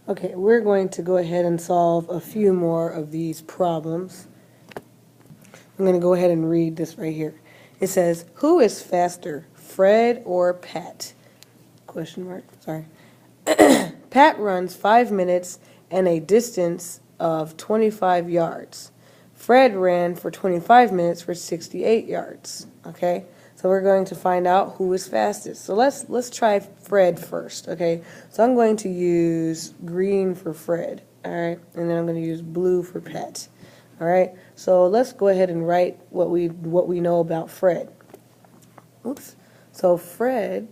Okay, we're going to go ahead and solve a few more of these problems. I'm going to go ahead and read this right here. It says, who is faster, Fred or Pat? Question mark, sorry. Pat runs 5 minutes and a distance of 25 yards. Fred ran for 25 minutes for 68 yards. Okay, so we're going to find out who is fastest. So let's try Fred first. Okay, so I'm going to use green for Fred. All right, and then I'm going to use blue for Pat. All right, so let's go ahead and write what we know about Fred. Oops. So Fred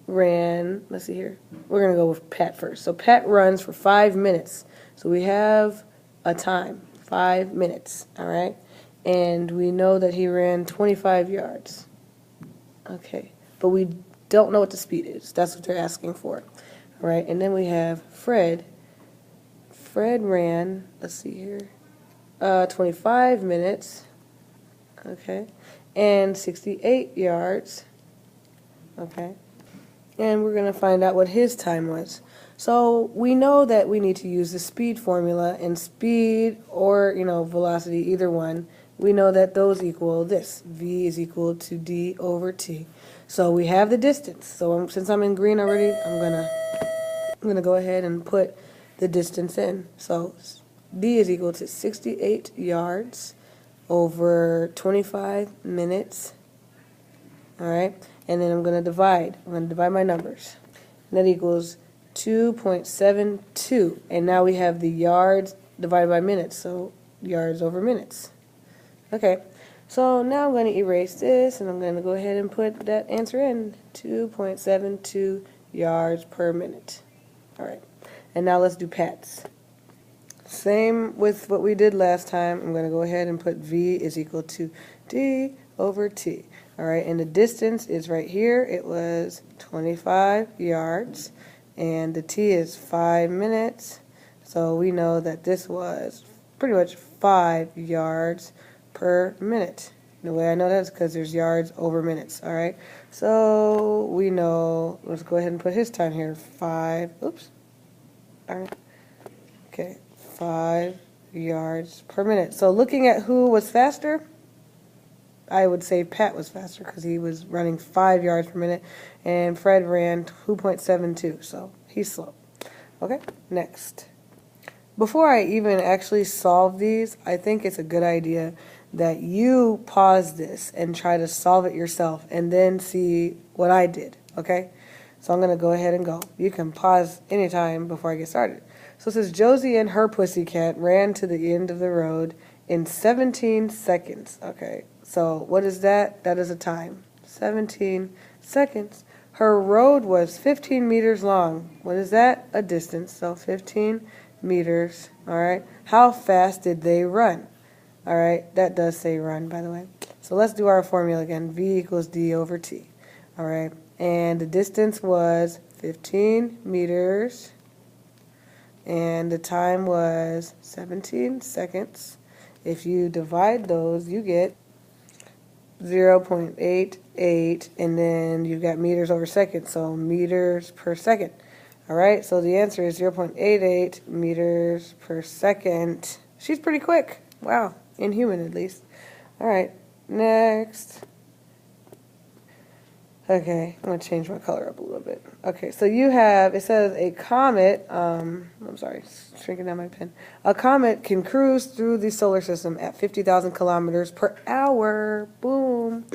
ran, let's see here. We're going to go with Pat first. So Pat runs for 5 minutes. So we have a time, 5 minutes, all right? And we know that he ran 25 yards. Okay, but we don't know what the speed is. That's what they're asking for, all right? And then we have Fred. Fred ran, let's see here, 25 minutes, okay, and 68 yards, okay? And we're going to find out what his time was. So we know that we need to use the speed formula, and speed or, velocity, either one, we know that those equal this. V is equal to d over t. So we have the distance. So since I'm in green already, I'm gonna go ahead and put the distance in. So d is equal to 68 yards over 25 minutes. All right, and then I'm going to divide. I'm going to divide my numbers. And that equals 2.72. And now we have the yards divided by minutes, so yards over minutes. Okay, so now I'm going to erase this, and I'm going to go ahead and put that answer in. 2.72 yards per minute. All right, and now let's do Pat's. Same with what we did last time. I'm going to go ahead and put V is equal to d over t. All right, and the distance is right here. It was 25 yards, and the t is 5 minutes. So we know that this was pretty much 5 yards per minute. The way I know that is because there's yards over minutes. All right, so we know, let's go ahead and put his time here. 5, oops. All right, okay, 5 yards per minute. So looking at who was faster, I would say Pat was faster because he was running 5 yards per minute, and Fred ran 2.72, so he's slow. Okay, next. Before I even actually solve these, I think it's a good idea that you pause this and try to solve it yourself and then see what I did, okay? So I'm going to go ahead and go. You can pause anytime before I get started. So it says, Josie and her pussycat ran to the end of the road in 17 seconds. Okay, so what is that? That is a time. 17 seconds. Her road was 15 meters long. What is that? A distance. So 15 meters. All right. How fast did they run? All right. That does say run, by the way. So let's do our formula again. V equals d over t. All right. And the distance was 15 meters. And the time was 17 seconds. If you divide those, you get 0.88, and then you've got meters over second, so meters per second. All right, so the answer is 0.88 meters per second. She's pretty quick. Wow, in human at least. All right, next. Okay, I'm going to change my color up a little bit. Okay, so you have, it says a comet, I'm sorry, shrinking down my pen. A comet can cruise through the solar system at 50,000 kilometers per hour. Boom.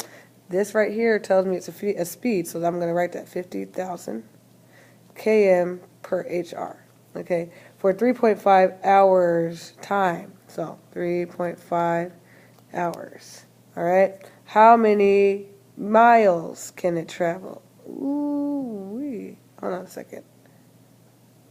This right here tells me it's a speed, so I'm going to write that 50,000 km per HR. Okay, for 3.5 hours time. So 3.5 hours. All right, how many miles can it travel? Ooh-wee. Hold on a second.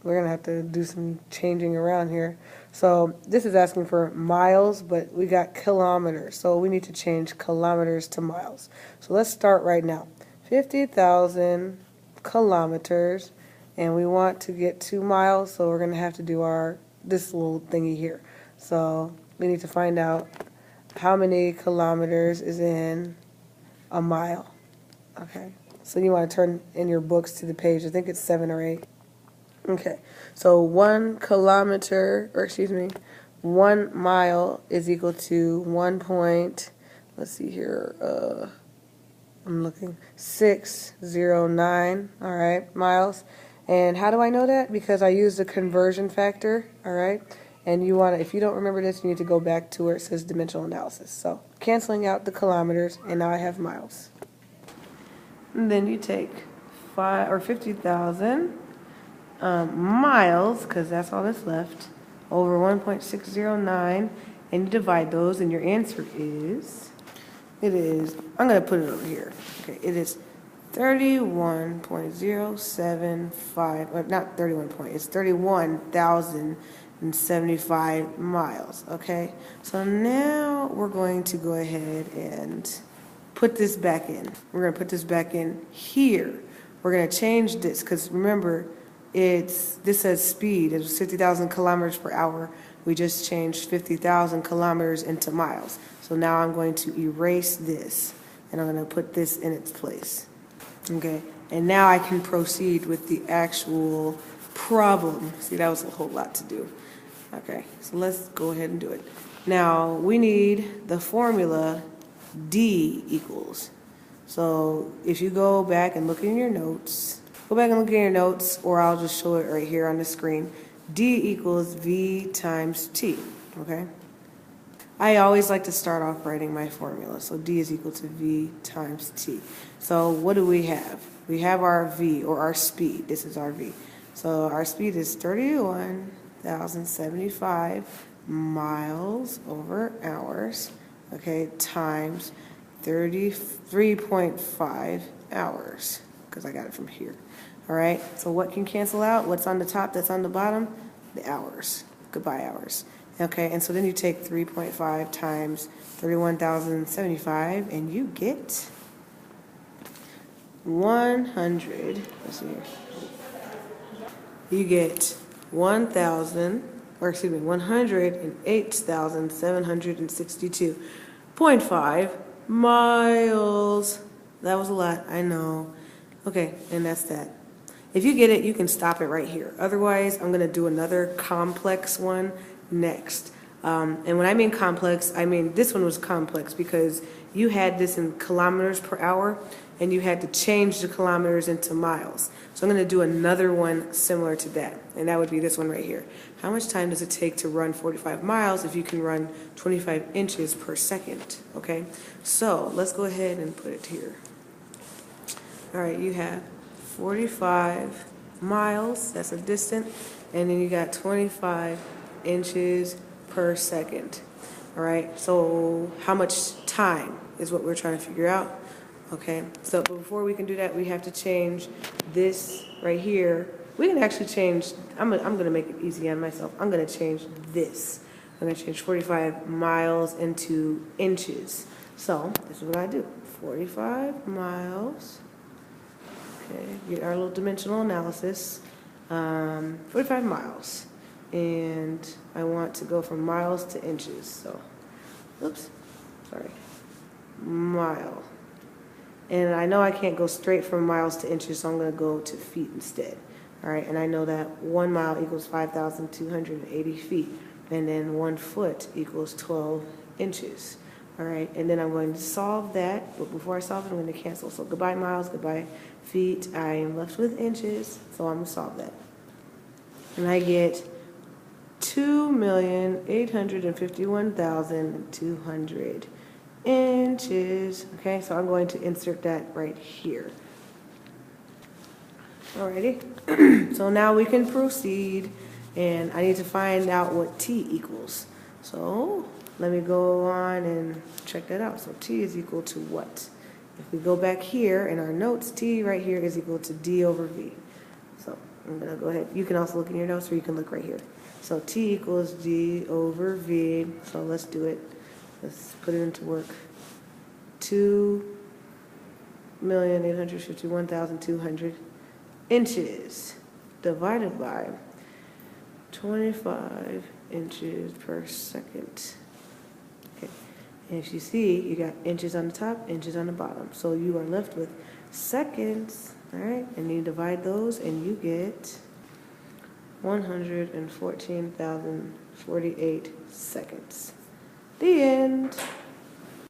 We're going to have to do some changing around here. So this is asking for miles, but we got kilometers. So we need to change kilometers to miles. So let's start right now. 50,000 kilometers, and we want to get 2 miles, so we're going to have to do this little thingy here. So we need to find out how many kilometers is in a mile. Okay, so you want to turn in your books to the page, I think it's 7 or 8. Okay, so 1 mile is equal to 1 point, let's see here, I'm looking, 609, all right, miles. And how do I know that? Because I use the conversion factor, all right? And you want to, if you don't remember this, you need to go back to where it says dimensional analysis. So canceling out the kilometers, and now I have miles. And then you take 50,000 miles, because that's all that's left, over 1.609, and you divide those, and your answer is, I'm going to put it over here. Okay, it is 31.075, or not 31 point, it's 31,075 miles, okay? So now we're going to go ahead and put this back in. We're going to put this back in here. We're going to change this, because remember, this says speed. It was 50,000 kilometers per hour. We just changed 50,000 kilometers into miles. So now I'm going to erase this, and I'm going to put this in its place. Okay, and now I can proceed with the actual problem. See, that was a whole lot to do. Okay, so let's go ahead and do it. Now, we need the formula D equals. So if you go back and look in your notes, or I'll just show it right here on the screen. D equals V times T, okay? I always like to start off writing my formula. So D is equal to V times T. So what do we have? We have our V, or our speed. This is our V. So our speed is 31,075 miles over hours, okay, times 33.5 hours, because I got it from here. All right, so what can cancel out? What's on the top that's on the bottom? The hours. Goodbye, hours. Okay, and so then you take 3.5 times 31,075, and you get 100. Let's see here. You get 108,762.5 miles. That was a lot, I know. Okay, and that's that. If you get it, you can stop it right here. Otherwise, I'm going to do another complex one next. And when I mean complex, I mean this one was complex because you had this in kilometers per hour, and you had to change the kilometers into miles. So I'm going to do another one similar to that, and that would be this one right here. How much time does it take to run 45 miles if you can run 25 inches per second? Okay, so let's go ahead and put it here. All right, you have 45 miles, that's a distance, and then you got 25 inches per second. All right, so how much time is what we're trying to figure out. Okay, so before we can do that, we have to change this right here. We can actually change, I'm gonna make it easy on myself. I'm gonna change this. I'm gonna change 45 miles into inches. So this is what I do, 45 miles. Okay, get our little dimensional analysis. 45 miles. And I want to go from miles to inches. So, mile. And I know I can't go straight from miles to inches, so I'm going to go to feet instead. All right, and I know that 1 mile equals 5,280 feet. And then 1 foot equals 12 inches. All right, and then I'm going to solve that. But before I solve it, I'm going to cancel. So goodbye miles, goodbye feet. I am left with inches, so I'm going to solve that. And I get 2,851,200 inches. Okay, so I'm going to insert that right here. Alrighty, so now we can proceed, and I need to find out what T equals. So let me go on and check that out. So T is equal to what? If we go back here in our notes, T right here is equal to D over V. So I'm going to go ahead. You can also look in your notes, or you can look right here. So T equals D over V. So let's do it. Let's put it into work. 2,851,200 inches divided by 25 inches per second. Okay. And if you see, you got inches on the top, inches on the bottom. So you are left with seconds. All right, and you divide those, and you get 114,048 seconds. The end.